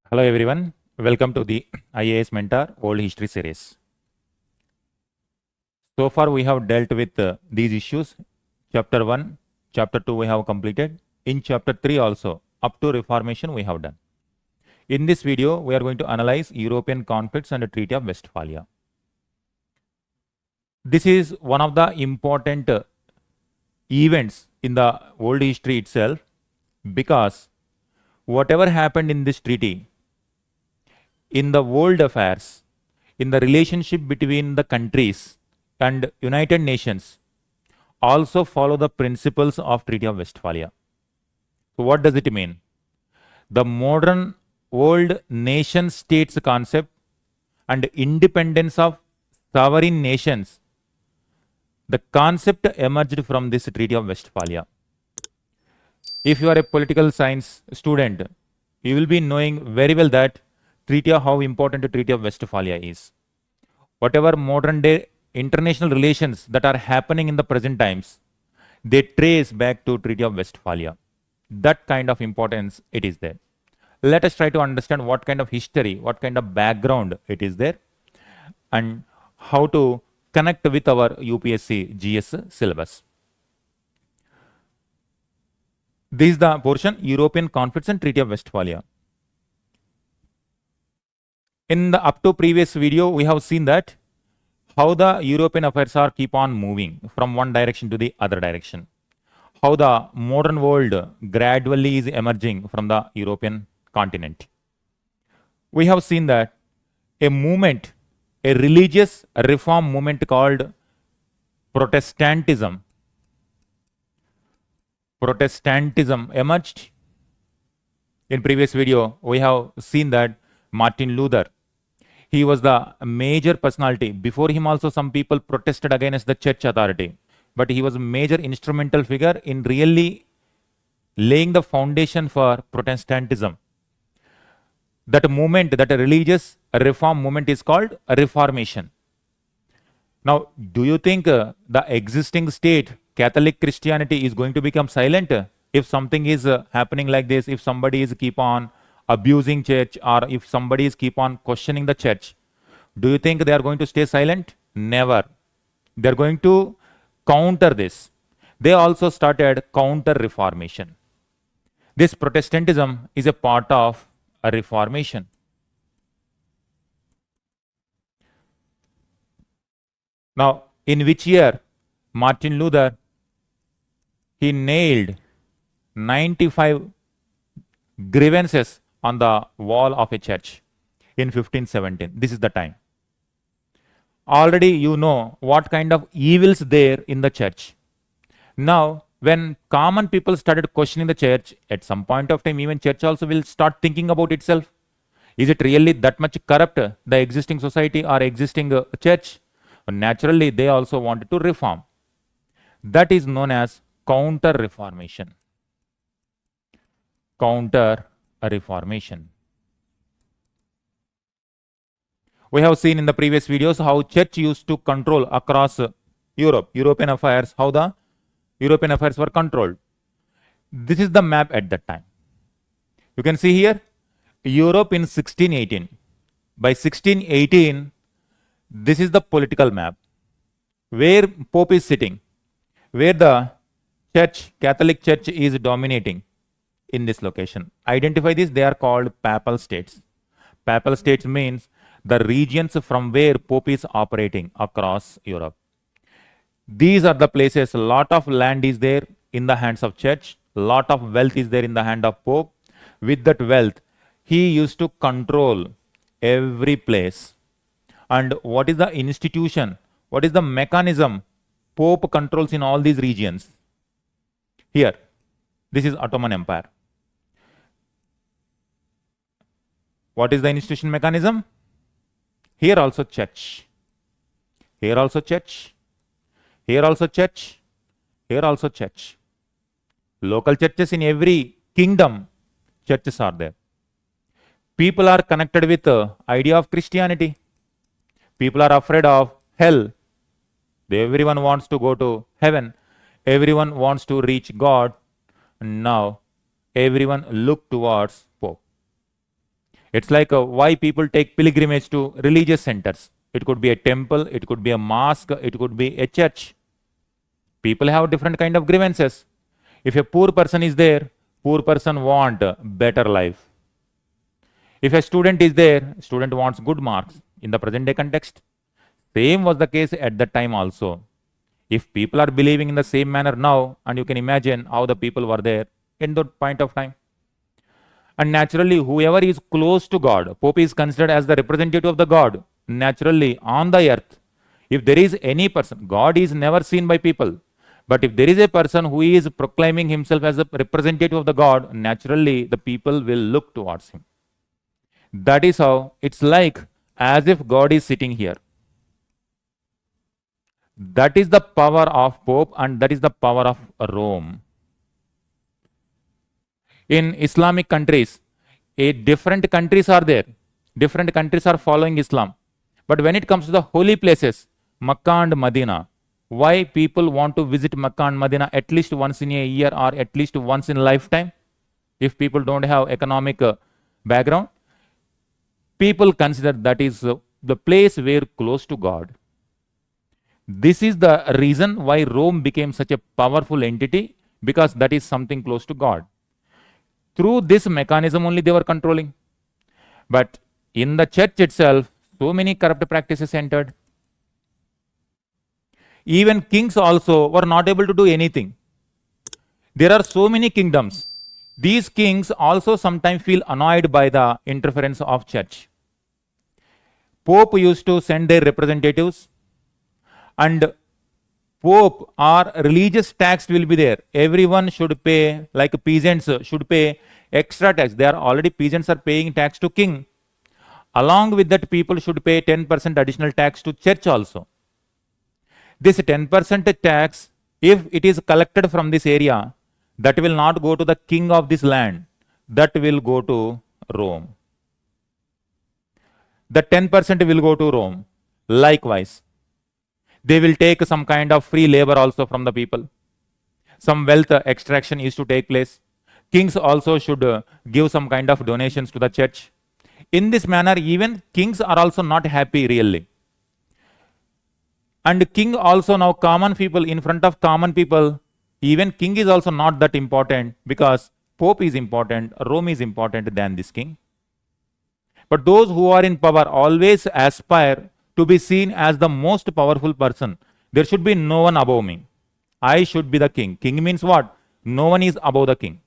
Hello everyone, welcome to the IAS Mentor World History series. So far we have dealt with these issues. Chapter 1, Chapter 2 we have completed. In Chapter 3 also, up to Reformation we have done. In this video, we are going to analyze European conflicts and the Treaty of Westphalia. This is one of the important events in the world history itself, because whatever happened in this treaty, in the world affairs, in the relationship between the countries and United Nations, also follow the principles of Treaty of Westphalia. So what does it mean? The modern world nation states concept and independence of sovereign nations, the concept emerged from this Treaty of Westphalia. If you are a political science student, you will be knowing very well that how important the Treaty of Westphalia is. Whatever modern day international relations that are happening in the present times, they trace back to Treaty of Westphalia. That kind of importance it is there. Let us try to understand what kind of history, what kind of background it is there, and how to connect with our UPSC GS syllabus. This is the portion, European conflicts and Treaty of Westphalia. In the up to previous video, we have seen that how the European affairs are keep on moving from one direction to the other direction. How the modern world gradually is emerging from the European continent. We have seen that a movement, a religious reform movement called Protestantism emerged. In previous video, we have seen that Martin Luther, he was the major personality. Before him also some people protested against the church authority, but he was a major instrumental figure in really laying the foundation for Protestantism. That movement, that religious reform movement is called a Reformation. Now, do you think the existing state, Catholic Christianity, is going to become silent if something is happening like this, if somebody is keep on abusing church, or if somebody is keep on questioning the church? Do you think they are going to stay silent? Never. They are going to counter this. They also started counter reformation. This Protestantism is a part of a reformation. Now, in which year Martin Luther, he nailed 95 grievances on the wall of a church in 1517. This is the time. Already you know what kind of evils there in the church. Now, when common people started questioning the church, at some point of time, even church also will start thinking about itself. Is it really that much corrupt, the existing society or existing church? Naturally, they also wanted to reform. That is known as counter-reformation. Counter-reformation. We have seen in the previous videos how church used to control across Europe, European affairs, how the European affairs were controlled. This is the map at that time. You can see here, Europe in 1618. By 1618, this is the political map, where Pope is sitting, where the church, Catholic Church, is dominating in this location. Identify this, they are called papal states. Papal states means the regions from where Pope is operating across Europe. These are the places, a lot of land is there in the hands of church, a lot of wealth is there in the hand of Pope. With that wealth, he used to control every place. And what is the institution? What is the mechanism Pope controls in all these regions? Here, this is Ottoman Empire. What is the institution mechanism? Here also church. Here also church. Here also church. Here also church. Local churches in every kingdom, churches are there. People are connected with the idea of Christianity. People are afraid of hell. Everyone wants to go to heaven. Everyone wants to reach God. And now everyone look towards Pope. It's like why people take pilgrimage to religious centers. It could be a temple, it could be a mosque, it could be a church. People have different kind of grievances. If a poor person is there, poor person want a better life. If a student is there, student wants good marks. In the present day context, same was the case at that time also. If people are believing in the same manner now, and you can imagine how the people were there in that point of time. And naturally, whoever is close to God, Pope is considered as the representative of the God. Naturally, on the earth, if there is any person, God is never seen by people. But if there is a person who is proclaiming himself as a representative of the God, naturally the people will look towards him. That is how it's like as if God is sitting here. That is the power of Pope, and that is the power of Rome. In Islamic countries, different countries are there. Different countries are following Islam. But when it comes to the holy places, Makkah and Medina, why people want to visit Makkah and Medina at least once in a year or at least once in a lifetime? If people don't have economic background, people consider that is the place where close to God. This is the reason why Rome became such a powerful entity, because that is something close to God. Through this mechanism only they were controlling. But in the church itself, so many corrupt practices entered. Even kings also were not able to do anything. There are so many kingdoms. These kings also sometimes feel annoyed by the interference of church. Pope used to send their representatives, and Pope or religious tax will be there. Everyone should pay, like peasants should pay extra tax. They are already peasants are paying tax to king. Along with that, people should pay 10% additional tax to church also. This 10% tax, if it is collected from this area, that will not go to the king of this land. That will go to Rome. The 10% will go to Rome. Likewise, they will take some kind of free labor also from the people. Some wealth extraction is to take place. Kings also should give some kind of donations to the church. In this manner, even kings are also not happy really. And king also now common people, in front of common people, even king is also not that important, because Pope is important, Rome is important than this king. But those who are in power always aspire to be seen as the most powerful person. There should be no one above me. I should be the king. King means what? No one is above the king.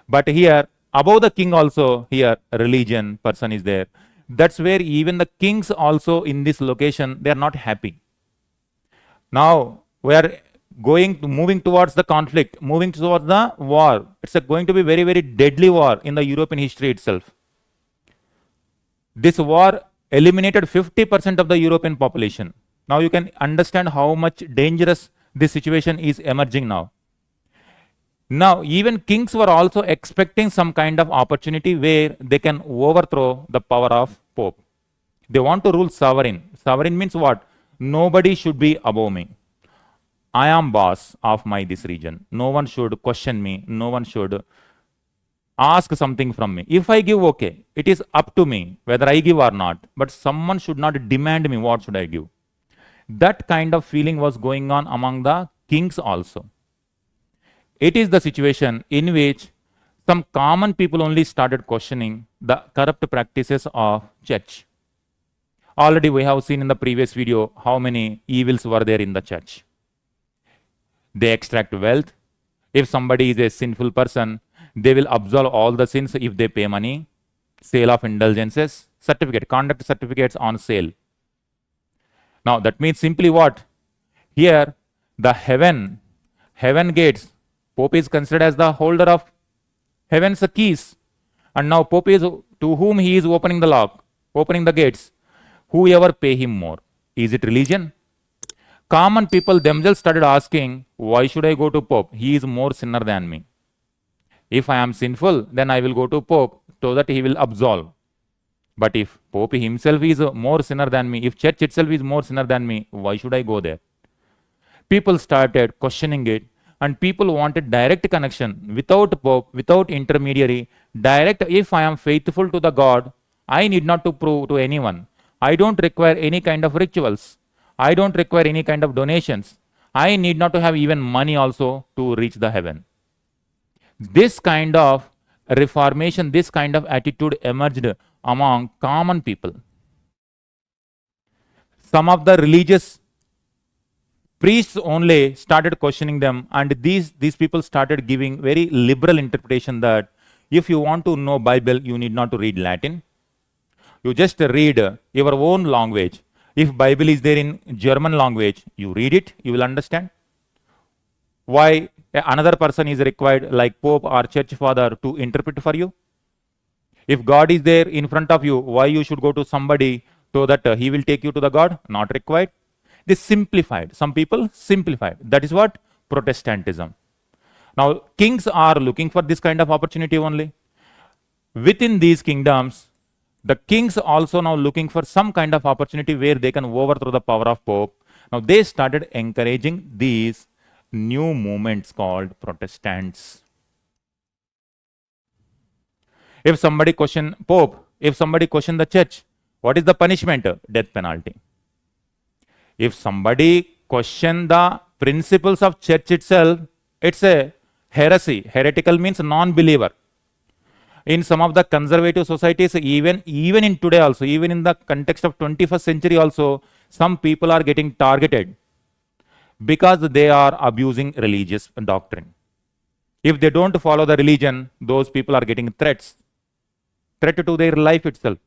But here, above the king also, here, religion person is there. That's where even the kings also in this location, they are not happy. Now, we are moving towards the conflict, moving towards the war. It's going to be very, very deadly war in the European history itself. This war eliminated 50% of the European population. Now you can understand how much dangerous this situation is emerging now. Now, even kings were also expecting some kind of opportunity where they can overthrow the power of Pope. They want to rule sovereign. Sovereign means what? Nobody should be above me. I am boss of this region. No one should question me. No one should ask something from me. If I give, okay, it is up to me whether I give or not. But someone should not demand me what should I give. That kind of feeling was going on among the kings also. It is the situation in which some common people only started questioning the corrupt practices of church. Already we have seen in the previous video how many evils were there in the church. They extract wealth. If somebody is a sinful person, they will absolve all the sins if they pay money. Sale of indulgences, conduct certificates on sale. Now that means simply what? Here the heaven gates, Pope is considered as the holder of heaven's keys. And now Pope is to whom he is opening the lock, opening the gates. Whoever pay him more. Is it religion? Common people themselves started asking, why should I go to Pope? He is more sinner than me. If I am sinful, then I will go to Pope so that he will absolve. But if Pope himself is more sinner than me, if church itself is more sinner than me, why should I go there? People started questioning it, and people wanted direct connection without Pope, without intermediary. Direct, if I am faithful to the God, I need not to prove to anyone. I don't require any kind of rituals. I don't require any kind of donations. I need not to have even money also to reach the heaven. This kind of reformation, this kind of attitude emerged among common people. Some of the religious priests only started questioning them, and these people started giving very liberal interpretation that if you want to know Bible, you need not to read Latin. You just read your own language. If Bible is there in German language, you read it, you will understand. Why another person is required, like Pope or Church Father, to interpret for you? If God is there in front of you, why you should go to somebody so that he will take you to the God? Not required. They simplified. Some people simplified. That is what? Protestantism. Now, kings are looking for this kind of opportunity only. Within these kingdoms, the kings also now looking for some kind of opportunity where they can overthrow the power of Pope. Now, they started encouraging these new movements called Protestants. If somebody question Pope, if somebody question the church, what is the punishment? Death penalty. If somebody question the principles of church itself, it's a heresy. Heretical means non-believer. In some of the conservative societies, even in today also, even in the context of 21st century also, some people are getting targeted because they are abusing religious doctrine. If they don't follow the religion, those people are getting threat to their life itself.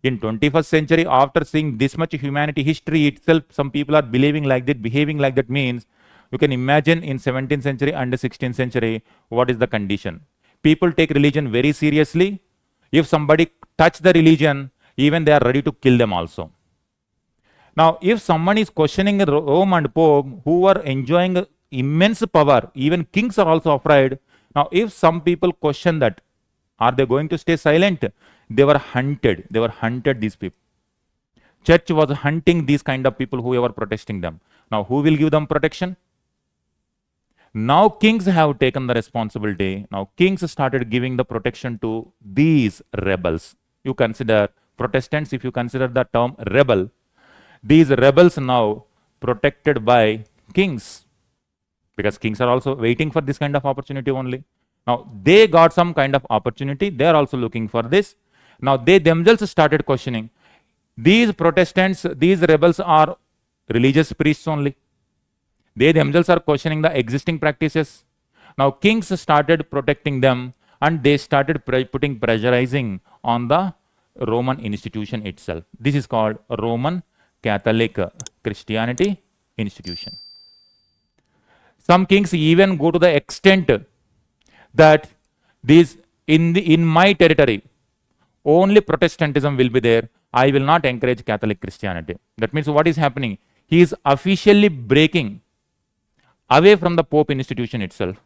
In 21st century, after seeing this much humanity history itself, some people are believing like that, behaving like that means, you can imagine in 17th century and 16th century, what is the condition? People take religion very seriously. If somebody touch the religion, even they are ready to kill them also. Now, if someone is questioning Rome and Pope, who are enjoying immense power, even kings are also afraid. Now, if some people question that, are they going to stay silent? They were hunted. They were hunted, these people. Church was hunting these kind of people who were protesting them. Now, who will give them protection? Now, kings have taken the responsibility. Now, kings started giving the protection to these rebels. You consider Protestants, if you consider the term rebel, these rebels now protected by kings, because kings are also waiting for this kind of opportunity only. Now, they got some kind of opportunity. They are also looking for this. Now, they themselves started questioning. These Protestants, these rebels are religious priests only. They themselves are questioning the existing practices. Now, kings started protecting them, and they started putting pressurizing on the Roman institution itself. This is called Roman Catholic Christianity institution. Some kings even go to the extent that these in my territory, only Protestantism will be there. I will not encourage Catholic Christianity. That means what is happening? He is officially breaking away from the Pope institution itself.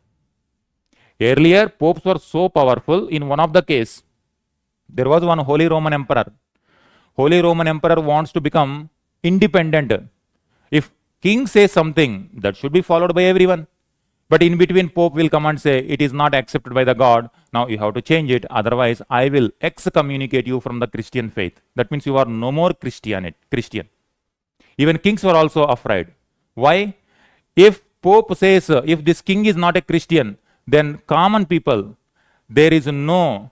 Earlier, popes were so powerful. In one of the case, there was one Holy Roman Emperor. Holy Roman Emperor wants to become independent. If king says something, that should be followed by everyone. But in between, Pope will come and say, it is not accepted by the God. Now you have to change it. Otherwise, I will excommunicate you from the Christian faith. That means you are no more Christian. Even kings were also afraid. Why? If Pope says, if this king is not a Christian, then common people, there is no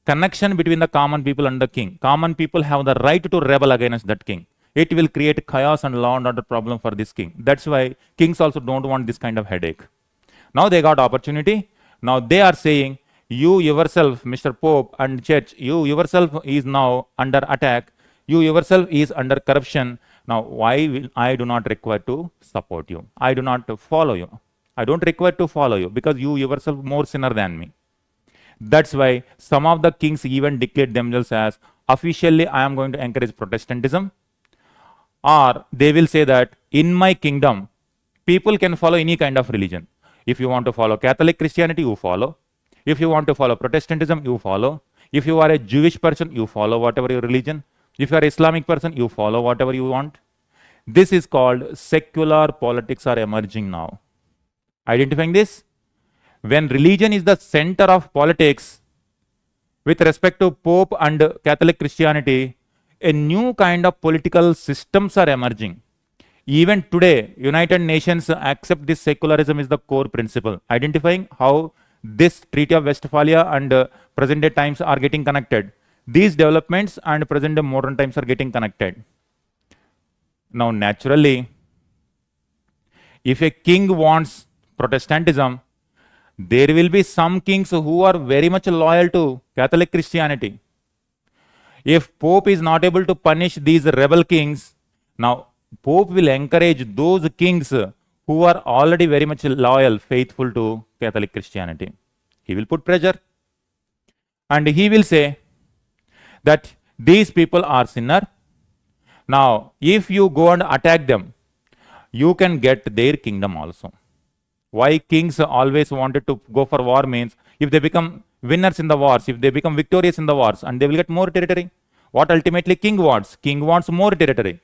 connection between the common people and the king. Common people have the right to rebel against that king. It will create chaos and law and order problem for this king. That's why kings also don't want this kind of headache. Now they got opportunity. Now they are saying, you yourself, Mr. Pope and church, you yourself is now under attack. You yourself is under corruption. Now, why will I do not require to support you? I do not follow you. I don't require to follow you because you yourself more sinner than me. That's why some of the kings even declared themselves as, officially I am going to encourage Protestantism. Or they will say that in my kingdom, people can follow any kind of religion. If you want to follow Catholic Christianity, you follow. If you want to follow Protestantism, you follow. If you are a Jewish person, you follow whatever your religion. If you are an Islamic person, you follow whatever you want. This is called secular politics are emerging now. Identifying this? When religion is the center of politics, with respect to Pope and Catholic Christianity, a new kind of political systems are emerging. Even today, United Nations accept this secularism is the core principle, identifying how this Treaty of Westphalia and present day times are getting connected. These developments and present day modern times are getting connected. Now, naturally, if a king wants Protestantism, there will be some kings who are very much loyal to Catholic Christianity. If Pope is not able to punish these rebel kings, now Pope will encourage those kings who are already very much loyal, faithful to Catholic Christianity. He will put pressure and he will say that these people are sinner. Now, if you go and attack them, you can get their kingdom also. Why kings always wanted to go for war means if they become winners in the wars, if they become victorious in the wars, and they will get more territory. What ultimately king wants? King wants more territory.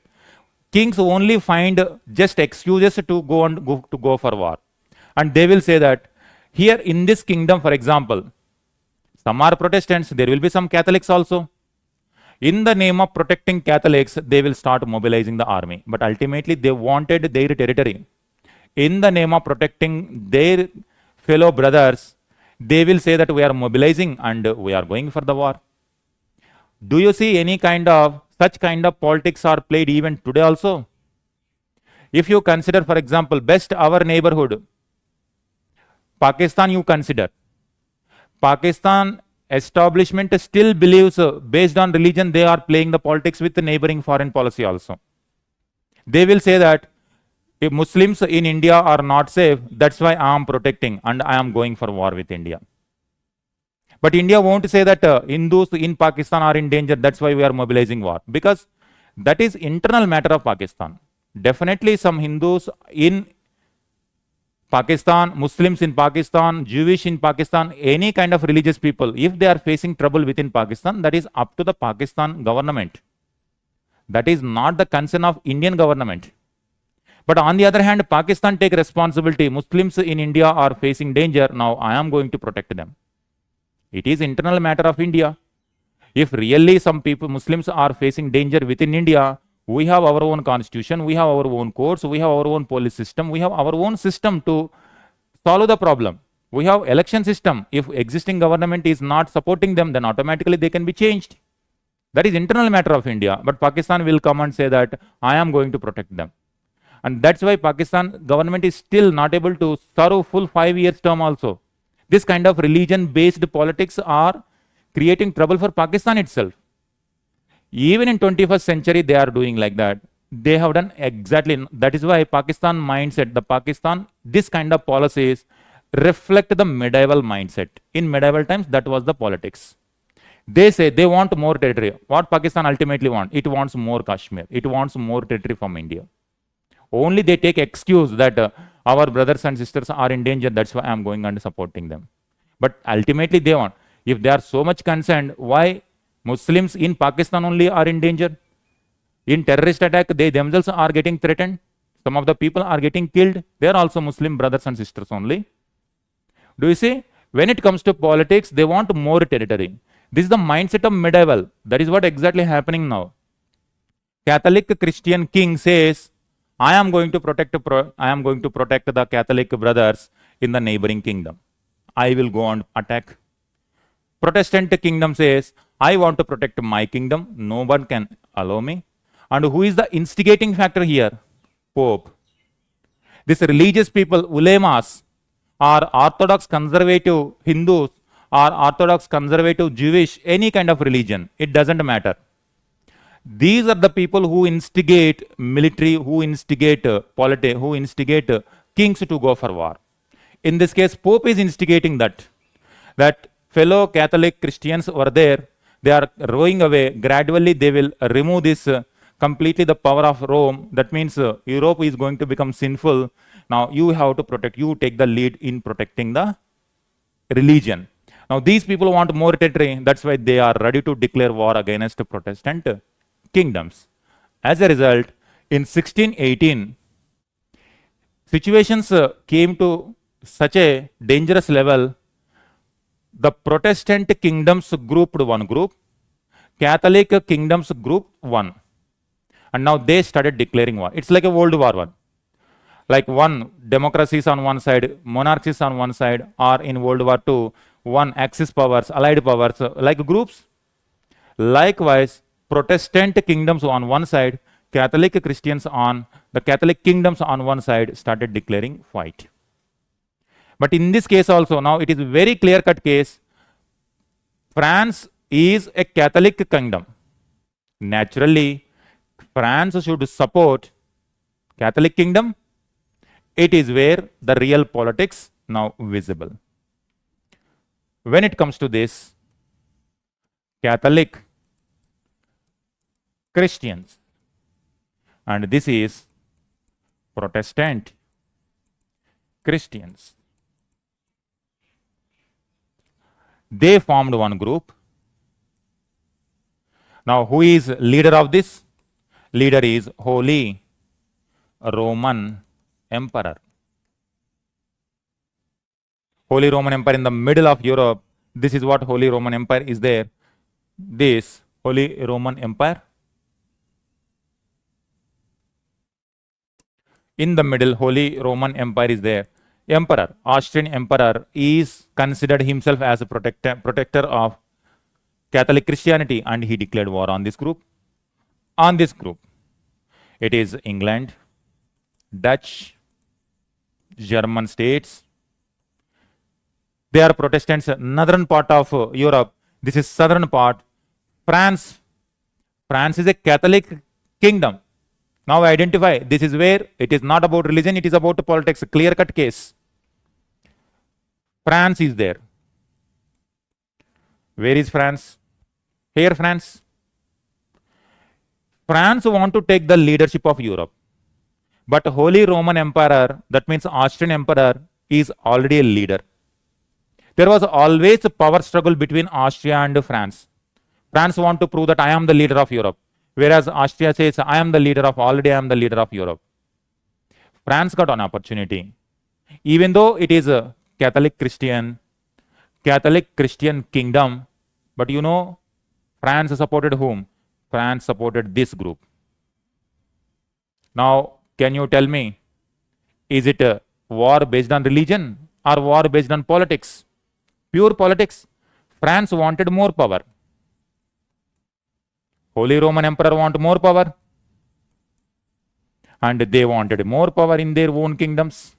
Kings only find just excuses to go for war. And they will say that here in this kingdom, for example, some are Protestants, there will be some Catholics also. In the name of protecting Catholics, they will start mobilizing the army. But ultimately, they wanted their territory. In the name of protecting their fellow brothers, they will say that we are mobilizing and we are going for the war. Do you see any such kind of politics are played even today also? If you consider, for example, best our neighborhood, Pakistan you consider. Pakistan establishment still believes based on religion they are playing the politics with the neighboring foreign policy also. They will say that if Muslims in India are not safe, that's why I am protecting and I am going for war with India. But India won't say that Hindus in Pakistan are in danger, that's why we are mobilizing war. Because that is internal matter of Pakistan. Definitely some Hindus in Pakistan, Muslims in Pakistan, Jewish in Pakistan, any kind of religious people, if they are facing trouble within Pakistan, that is up to the Pakistan government. That is not the concern of Indian government. But on the other hand, Pakistan take responsibility. Muslims in India are facing danger. Now I am going to protect them. It is internal matter of India. If really some people, Muslims are facing danger within India, we have our own constitution, we have our own courts, we have our own police system, we have our own system to solve the problem. We have election system. If existing government is not supporting them, then automatically they can be changed. That is internal matter of India. But Pakistan will come and say that I am going to protect them. And that's why Pakistan government is still not able to serve full 5 years term also. This kind of religion-based politics are creating trouble for Pakistan itself. Even in 21st century, they are doing like that. They have done exactly. That is why Pakistan mindset, this kind of policies reflect the medieval mindset. In medieval times, that was the politics. They say they want more territory. What Pakistan ultimately wants? It wants more Kashmir. It wants more territory from India. Only they take excuse that our brothers and sisters are in danger. That's why I am going and supporting them. But ultimately they want. If they are so much concerned, why Muslims in Pakistan only are in danger? In terrorist attack, they themselves are getting threatened. Some of the people are getting killed. They are also Muslim brothers and sisters only. Do you see? When it comes to politics, they want more territory. This is the mindset of medieval. That is what exactly happening now. Catholic Christian king says, I am going to protect the Catholic brothers in the neighboring kingdom. I will go and attack. Protestant kingdom says, I want to protect my kingdom. No one can allow me. And who is the instigating factor here? Pope. These religious people, ulemas, are Orthodox conservative Hindus, or Orthodox conservative Jewish, any kind of religion. It doesn't matter. These are the people who instigate military, who instigate politics, who instigate kings to go for war. In this case, Pope is instigating that fellow Catholic Christians were there. They are rowing away. Gradually, they will remove this completely the power of Rome. That means Europe is going to become sinful. Now you have to protect. You take the lead in protecting the religion. Now these people want more territory. That's why they are ready to declare war against Protestant kingdoms. As a result, in 1618, situations came to such a dangerous level. The Protestant kingdoms grouped one group, Catholic kingdoms grouped one. And now they started declaring war. It's like a World War I. Like one democracies on one side, monarchies on one side, or in World War II, one Axis powers, allied powers, like groups. Likewise, Protestant kingdoms on one side, Catholic Christians on the Catholic kingdoms on one side started declaring fight. But in this case also, now it is very clear-cut case. France is a Catholic kingdom. Naturally, France should support Catholic kingdom. It is where the real politics now visible. When it comes to this, Catholic Christians, and this is Protestant Christians. They formed one group. Now, who is leader of this? Leader is Holy Roman Emperor. Holy Roman Empire in the middle of Europe. This is what Holy Roman Empire is there. This Holy Roman Empire. In the middle, Holy Roman Empire is there. Emperor, Austrian Emperor, is considered himself as a protector of Catholic Christianity, and he declared war on this group. On this group, it is England, Dutch, German states. They are Protestants. Northern part of Europe, this is southern part. France. France is a Catholic kingdom. Now identify, this is where it is not about religion, it is about politics, a clear-cut case. France is there. Where is France? Here France. France want to take the leadership of Europe. But Holy Roman Emperor, that means Austrian Emperor, is already a leader. There was always a power struggle between Austria and France. France want to prove that I am the leader of Europe. Whereas Austria says, I am the leader of, already I am the leader of Europe. France got an opportunity. Even though it is a Catholic Christian kingdom, but you know, France supported whom? France supported this group. Now, can you tell me, is it a war based on religion or war based on politics? Pure politics. France wanted more power. Holy Roman Emperor wanted more power. And they wanted more power in their own kingdoms.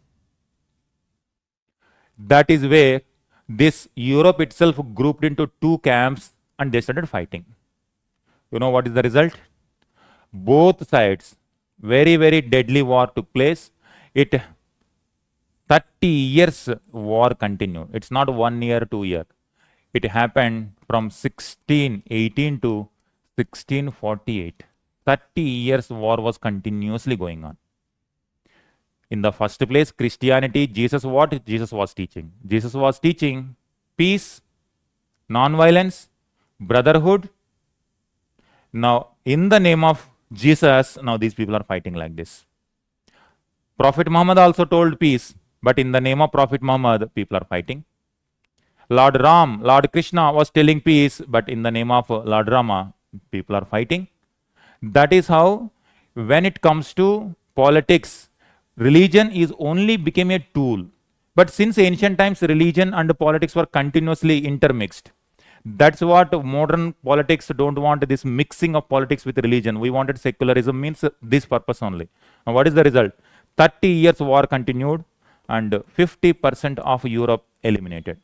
That is where this Europe itself grouped into two camps and they started fighting. You know what is the result? Both sides, very, very deadly war took place. 30 years war continued. It's not 1 year, 2 years. It happened from 1618 to 1648. 30 years war was continuously going on. In the first place, Christianity, Jesus what? Jesus was teaching. Jesus was teaching peace, non-violence, brotherhood. Now, in the name of Jesus, now these people are fighting like this. Prophet Muhammad also told peace, but in the name of Prophet Muhammad, people are fighting. Lord Ram, Lord Krishna was telling peace, but in the name of Lord Rama, people are fighting. That is how, when it comes to politics, religion is only became a tool. But since ancient times, religion and politics were continuously intermixed. That's what modern politics don't want, this mixing of politics with religion. We wanted secularism, means this purpose only. Now, what is the result? 30 years war continued and 50% of Europe eliminated,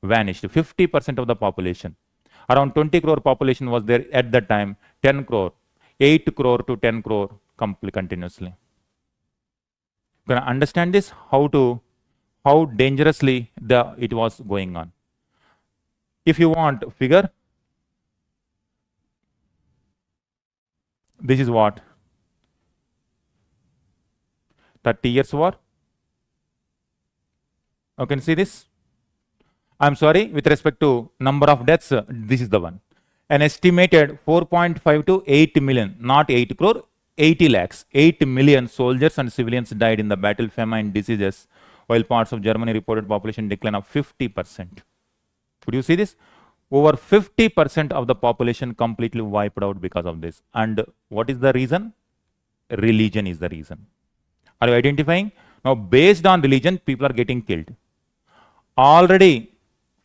vanished. 50% of the population. Around 20 crore population was there at that time. 10 crore, 8 crore to 10 crore continuously. You can understand this, how dangerously it was going on. If you want figure, this is what? 30 years war. You can see this. I'm sorry, with respect to number of deaths, this is the one. An estimated 4.5 to 8 million, not 8 crore, 80 lakhs, 8 million soldiers and civilians died in the battle, famine, diseases, while parts of Germany reported population decline of 50%. Could you see this? Over 50% of the population completely wiped out because of this. And what is the reason? Religion is the reason. Are you identifying? Now, based on religion, people are getting killed. Already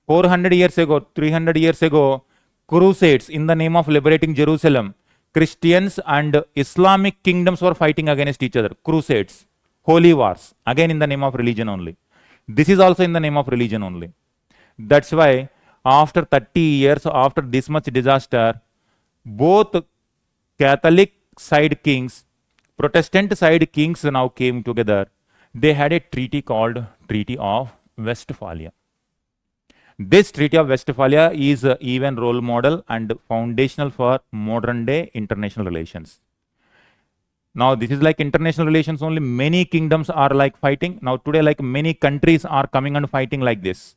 400 years ago, 300 years ago, crusades in the name of liberating Jerusalem, Christians and Islamic kingdoms were fighting against each other. Crusades, holy wars, again in the name of religion only. This is also in the name of religion only. That's why after 30 years, after this much disaster, both Catholic side kings, Protestant side kings now came together. They had a treaty called Treaty of Westphalia. This Treaty of Westphalia is even role model and foundational for modern day international relations. Now, this is like international relations only. Many kingdoms are like fighting. Now, today, like many countries are coming and fighting like this.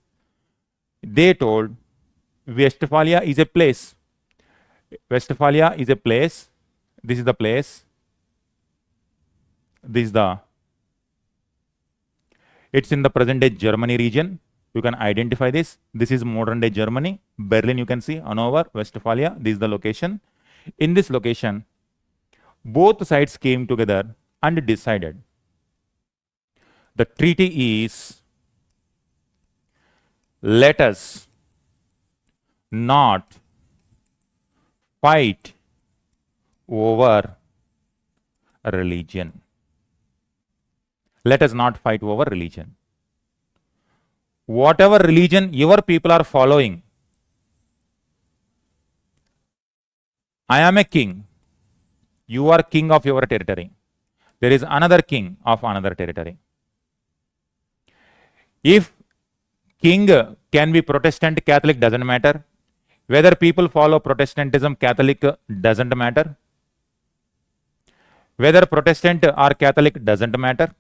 They told Westphalia is a place. Westphalia is a place. This is the place. This is the. It's in the present day Germany region. You can identify this. This is modern day Germany. Berlin, you can see. Hanover, Westphalia. This is the location. In this location, both sides came together and decided. The treaty is, let us not fight over religion. Let us not fight over religion. Whatever religion your people are following, I am a king. You are king of your territory. There is another king of another territory. If king can be Protestant, Catholic, doesn't matter. Whether people follow Protestantism, Catholic, doesn't matter. Whether Protestant or Catholic, doesn't matter.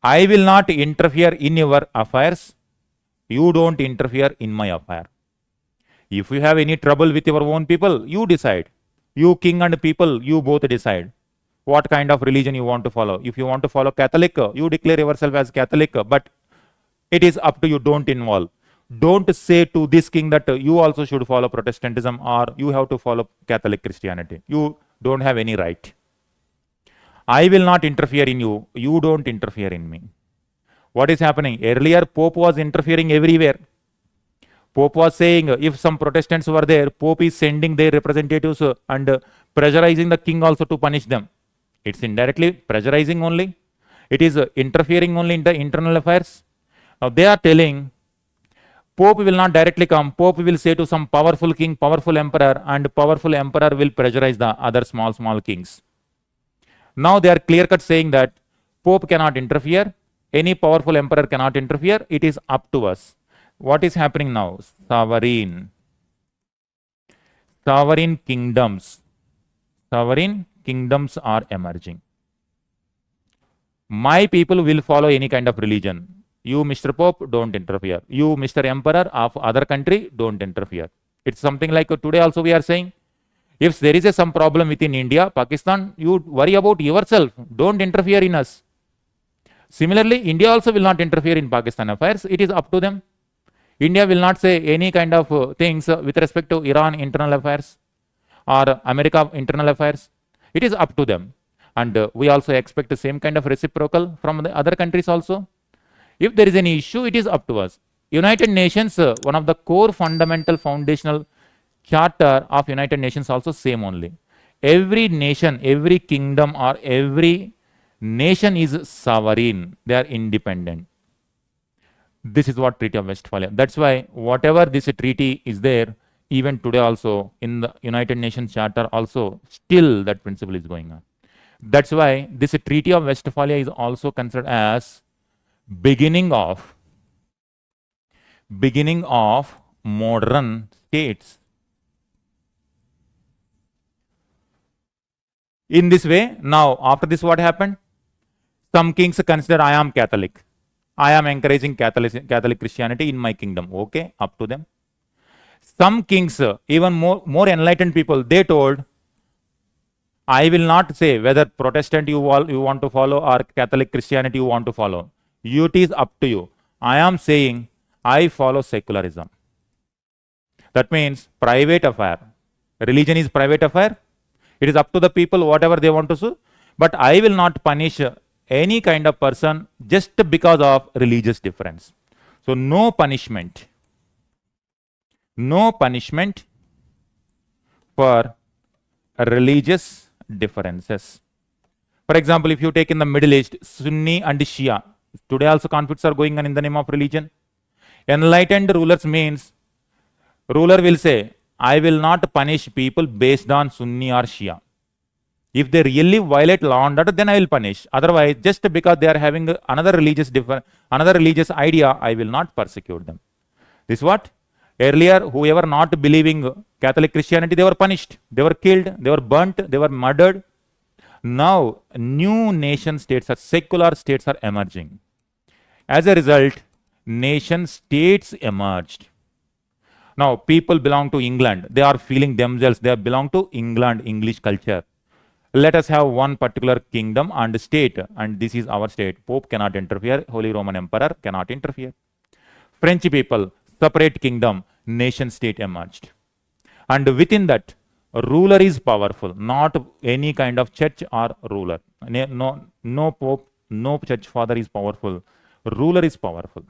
I will not interfere in your affairs. You don't interfere in my affair. If you have any trouble with your own people, you decide. You king and people, you both decide what kind of religion you want to follow. If you want to follow Catholic, you declare yourself as Catholic, but it is up to you. Don't involve. Don't say to this king that you also should follow Protestantism or you have to follow Catholic Christianity. You don't have any right. I will not interfere in you. You don't interfere in me. What is happening? Earlier, Pope was interfering everywhere. Pope was saying if some Protestants were there, Pope is sending their representatives and pressurizing the king also to punish them. It's indirectly pressurizing only. It is interfering only in the internal affairs. Now they are telling Pope will not directly come. Pope will say to some powerful king, powerful emperor, and powerful emperor will pressurize the other small kings. Now they are clear-cut saying that Pope cannot interfere. Any powerful emperor cannot interfere. It is up to us. What is happening now? Sovereign kingdoms are emerging. My people will follow any kind of religion. You, Mr. Pope, don't interfere. You, Mr. Emperor of other country, don't interfere. It's something like today also we are saying, if there is some problem within India, Pakistan, you worry about yourself. Don't interfere in us. Similarly, India also will not interfere in Pakistan affairs. It is up to them. India will not say any kind of things with respect to Iran internal affairs or America internal affairs. It is up to them. And we also expect the same kind of reciprocal from the other countries also. If there is any issue, it is up to us. United Nations, one of the core fundamental foundational charter of United Nations also same only. Every nation, every kingdom or every nation is sovereign. They are independent. This is what Treaty of Westphalia. That's why whatever this treaty is there, even today also in the United Nations Charter also, still that principle is going on. That's why this Treaty of Westphalia is also considered as beginning of modern states. In this way, now after this what happened? Some kings consider I am Catholic. I am encouraging Catholic Christianity in my kingdom. Okay, up to them. Some kings, even more enlightened people, they told, I will not say whether Protestant you want to follow or Catholic Christianity you want to follow. It is up to you. I am saying I follow secularism. That means private affair. Religion is private affair. It is up to the people whatever they want to do. But I will not punish any kind of person just because of religious difference. So no punishment. No punishment for religious differences. For example, if you take in the Middle East, Sunni and Shia, today also conflicts are going on in the name of religion. Enlightened rulers means, ruler will say, I will not punish people based on Sunni or Shia. If they really violate law and order, then I will punish. Otherwise, just because they are having another religious idea, I will not persecute them. This is what? Earlier, whoever not believing Catholic Christianity, they were punished. They were killed. They were burnt. They were murdered. Now, new nation states, secular states are emerging. As a result, nation states emerged. Now, people belong to England. They are feeling themselves. They belong to England, English culture. Let us have one particular kingdom and state, and this is our state. Pope cannot interfere. Holy Roman Emperor cannot interfere. French people, separate kingdom, nation state emerged. And within that, ruler is powerful, not any kind of church or ruler. No pope, no church father is powerful. Ruler is powerful.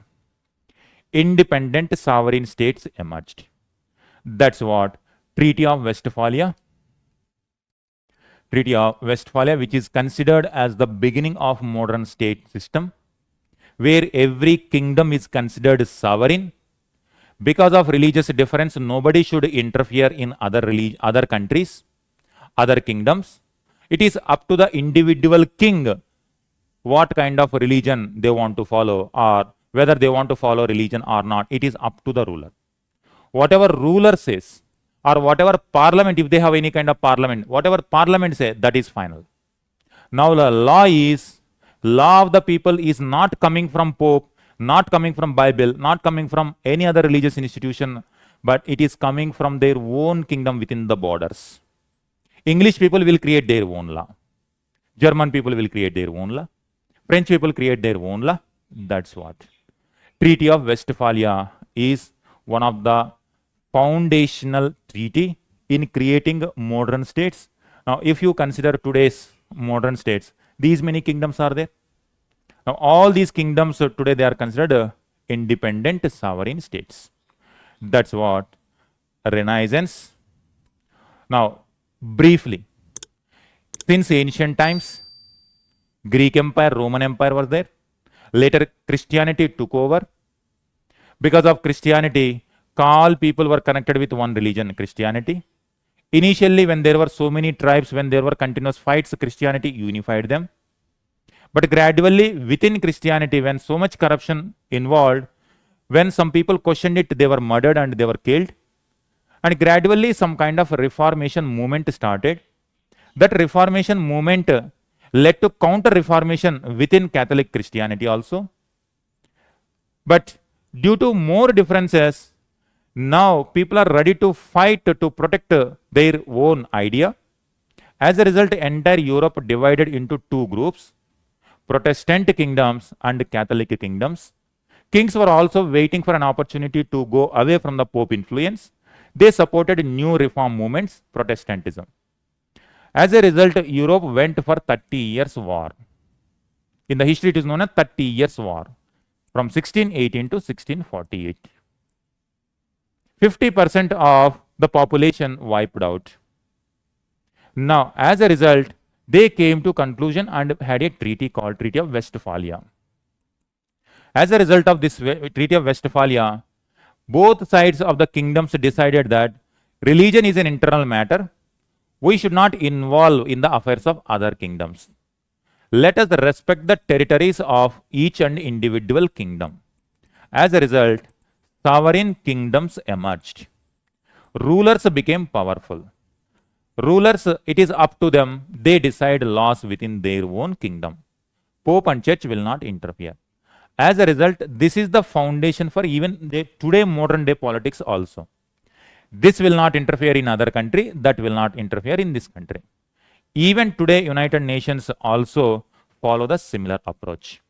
Independent sovereign states emerged. That's what Treaty of Westphalia. Treaty of Westphalia, which is considered as the beginning of modern state system, where every kingdom is considered sovereign. Because of religious difference, nobody should interfere in other countries, other kingdoms. It is up to the individual king what kind of religion they want to follow, or whether they want to follow religion or not. It is up to the ruler. Whatever ruler says, or whatever parliament, if they have any kind of parliament, whatever parliament says, that is final. Now the law of the people is not coming from Pope, not coming from Bible, not coming from any other religious institution, but it is coming from their own kingdom within the borders. English people will create their own law. German people will create their own law. French people create their own law. That's what. Treaty of Westphalia is one of the foundational treaty in creating modern states. Now, if you consider today's modern states, these many kingdoms are there. Now, all these kingdoms today, they are considered independent sovereign states. That's what Renaissance. Now, briefly, since ancient times, Greek Empire, Roman Empire was there. Later, Christianity took over. Because of Christianity, all people were connected with one religion, Christianity. Initially, when there were so many tribes, when there were continuous fights, Christianity unified them. But gradually, within Christianity, when so much corruption involved, when some people questioned it, they were murdered and they were killed. And gradually, some kind of reformation movement started. That reformation movement led to counter-reformation within Catholic Christianity also. But due to more differences, now people are ready to fight to protect their own idea. As a result, entire Europe divided into two groups, Protestant kingdoms and Catholic kingdoms. Kings were also waiting for an opportunity to go away from the Pope influence. They supported new reform movements, Protestantism. As a result, Europe went for 30 years war. In the history, it is known as 30 years war, from 1618 to 1648. 50% of the population wiped out. Now, as a result, they came to conclusion and had a treaty called Treaty of Westphalia. As a result of this Treaty of Westphalia, both sides of the kingdoms decided that religion is an internal matter. We should not involve in the affairs of other kingdoms. Let us respect the territories of each and individual kingdom. As a result, sovereign kingdoms emerged. Rulers became powerful. Rulers, it is up to them. They decide laws within their own kingdom. Pope and church will not interfere. As a result, this is the foundation for even today modern day politics also. This will not interfere in other country, that will not interfere in this country. Even today, United Nations also follow the similar approach.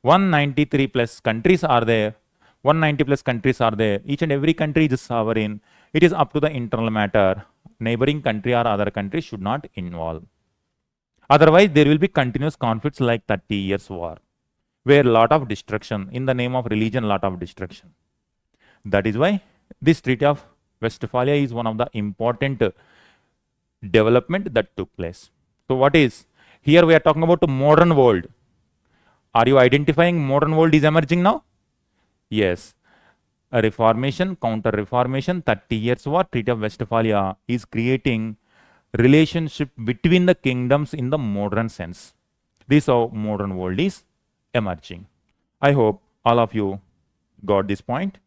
193 plus countries are there. 190 plus countries are there. Each and every country is sovereign. It is up to the internal matter. Neighboring country or other countries should not involve. Otherwise, there will be continuous conflicts like 30 years war, where lot of destruction, in the name of religion, lot of destruction. That is why this Treaty of Westphalia is one of the important development that took place. So what is, here we are talking about the modern world. Are you identifying modern world is emerging now? Yes. A reformation, counter-reformation, 30 years war, Treaty of Westphalia is creating relationship between the kingdoms in the modern sense. This is how modern world is emerging. I hope all of you got this point.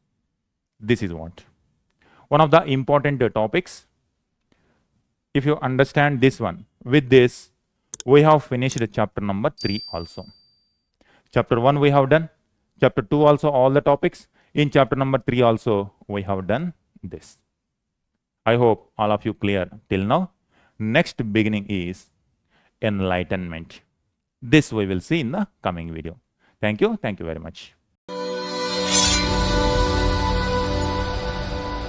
This is what. One of the important topics. If you understand this one, with this, we have finished chapter number 3 also. Chapter 1 we have done. Chapter 2 also all the topics. In chapter number 3 also we have done this. I hope all of you clear till now. Next beginning is enlightenment. This we will see in the coming video. Thank you. Thank you very much.